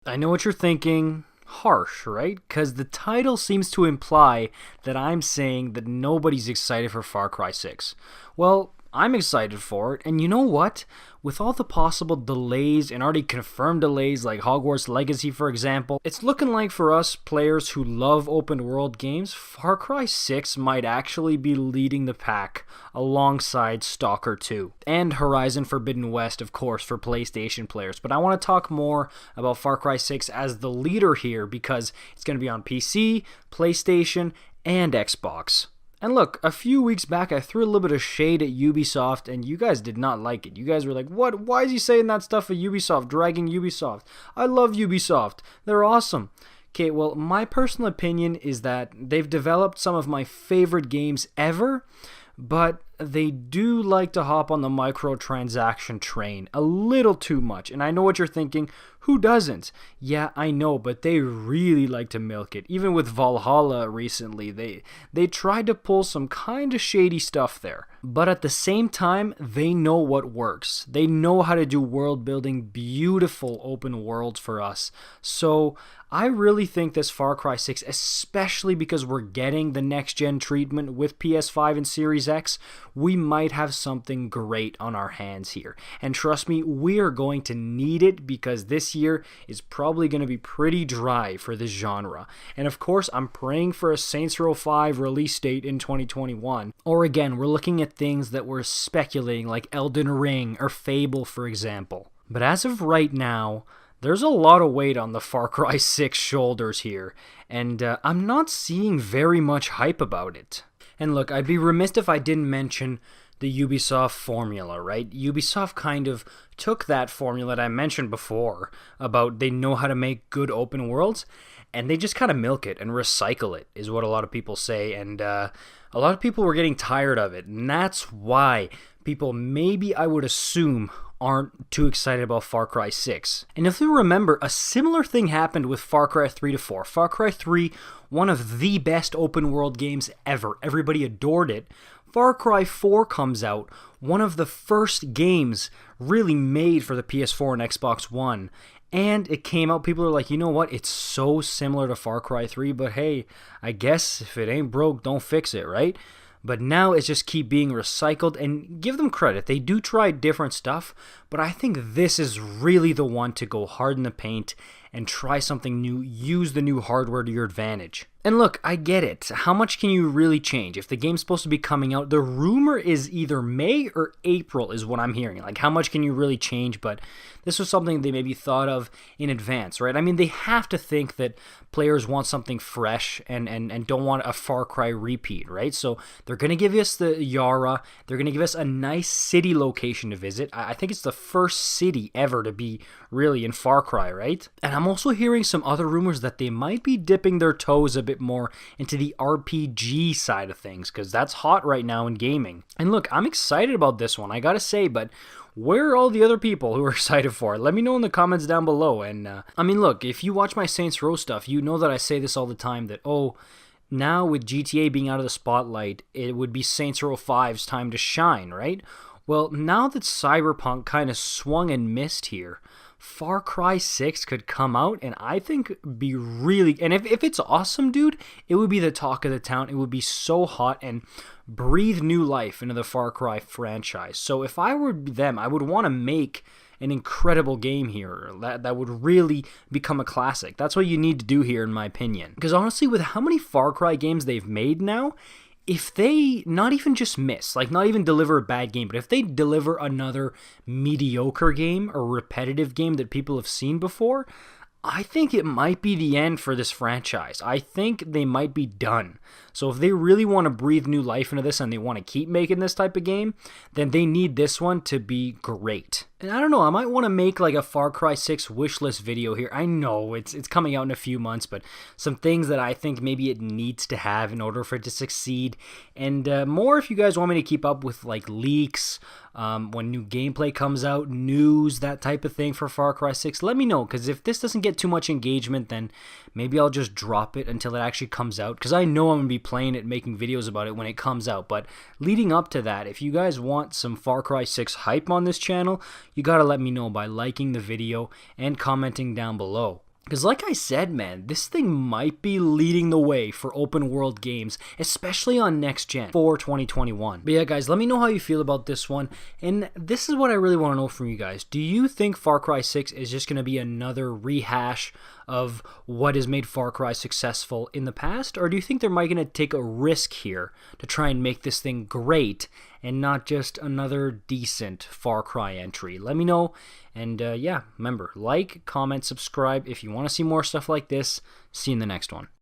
I know what you're thinking. Harsh, right? Because the title seems to imply that I'm saying that nobody's excited for Far Cry 6. Well, I'm excited for it, and you know what? With all the possible delays and already confirmed delays like Hogwarts Legacy for example, it's looking like for us players who love open world games, Far Cry 6 might actually be leading the pack alongside Stalker 2. And Horizon Forbidden West, of course, for PlayStation players. But I want to talk more about Far Cry 6 as the leader here because it's going to be on PC, PlayStation, and Xbox. And look, a few weeks back I threw a little bit of shade at Ubisoft and you guys did not like it. You guys were like, what? Why is he saying that stuff at Ubisoft, dragging Ubisoft? I love Ubisoft. They're awesome. Okay, well, my personal opinion is that they've developed some of my favorite games ever, but they do like to hop on the microtransaction train a little too much. And I know what you're thinking, who doesn't? Yeah, I know, but they really like to milk it. Even with Valhalla recently, they tried to pull some kind of shady stuff there. But at the same time, they know what works. They know how to do world building, beautiful open worlds for us. So I really think this Far Cry 6, especially because we're getting the next gen treatment with PS5 and Series X, we might have something great on our hands here. And trust me, we are going to need it because this year is probably going to be pretty dry for this genre. And of course, I'm praying for a Saints Row 5 release date in 2021. Or again, we're looking at things that we're speculating like Elden Ring or Fable, for example. But as of right now, there's a lot of weight on the Far Cry 6 shoulders here, and I'm not seeing very much hype about it. And look, I'd be remiss if I didn't mention the Ubisoft formula, right? Ubisoft kind of took that formula that I mentioned before about they know how to make good open worlds, and they just kind of milk it and recycle it, is what a lot of people say, and a lot of people were getting tired of it, and that's why people, maybe I would assume, aren't too excited about Far Cry 6. And if you remember, a similar thing happened with Far Cry 3 to 4. Far Cry 3, one of the best open world games ever. Everybody adored it. Far Cry 4 comes out, one of the first games really made for the PS4 and Xbox One. And it came out, people are like, you know what, it's so similar to Far Cry 3, but hey, I guess if it ain't broke, don't fix it, right? But now it's just keep being recycled, and give them credit. They do try different stuff, but I think this is really the one to go hard in the paint and try something new, use the new hardware to your advantage. And look, I get it. How much can you really change? If the game's supposed to be coming out, the rumor is either May or April is what I'm hearing. Like, how much can you really change? But this was something they maybe thought of in advance, right? I mean, they have to think that players want something fresh and don't want a Far Cry repeat, right? So they're going to give us the Yara. They're going to give us a nice city location to visit. I think it's the first city ever to be really in Far Cry, right? And I'm also hearing some other rumors that they might be dipping their toes a bit more into the RPG side of things, because that's hot right now in gaming. And look, I'm excited about this one, I gotta say, but where are all the other people who are excited for it? Let me know in the comments down below. And I mean, look, if you watch my Saints Row stuff, you know that I say this all the time, that, oh, now with GTA being out of the spotlight, it would be Saints Row 5's time to shine, right? Well, now that Cyberpunk kind of swung and missed here, Far Cry 6 could come out and I think be really, and if it's awesome, dude, it would be the talk of the town. It would be so hot and breathe new life into the Far Cry franchise. So if I were them, I would want to make an incredible game here that would really become a classic. That's what you need to do here, in my opinion. Because honestly, with how many Far Cry games they've made now, if they not even just miss, like not even deliver a bad game, but if they deliver another mediocre game or repetitive game that people have seen before, I think it might be the end for this franchise. I think they might be done. So if they really want to breathe new life into this and they want to keep making this type of game, then they need this one to be great. And I don't know, I might want to make like a Far Cry 6 wishlist video here. I know it's coming out in a few months, but some things that I think maybe it needs to have in order for it to succeed. And more if you guys want me to keep up with like leaks, when new gameplay comes out, news, that type of thing for Far Cry 6, let me know. Because if this doesn't get too much engagement, then maybe I'll just drop it until it actually comes out. Because I know I'm going to be playing it, making videos about it when it comes out. But leading up to that, if you guys want some Far Cry 6 hype on this channel, you gotta let me know by liking the video and commenting down below. Because like I said, man, this thing might be leading the way for open world games, especially on next gen for 2021. But yeah, guys, let me know how you feel about this one. And this is what I really want to know from you guys. Do you think Far Cry 6 is just going to be another rehash of what has made Far Cry successful in the past? Or do you think they're might going to take a risk here to try and make this thing great and not just another decent Far Cry entry? Let me know. And yeah, remember, like, comment, subscribe if you want to see more stuff like this. See you in the next one.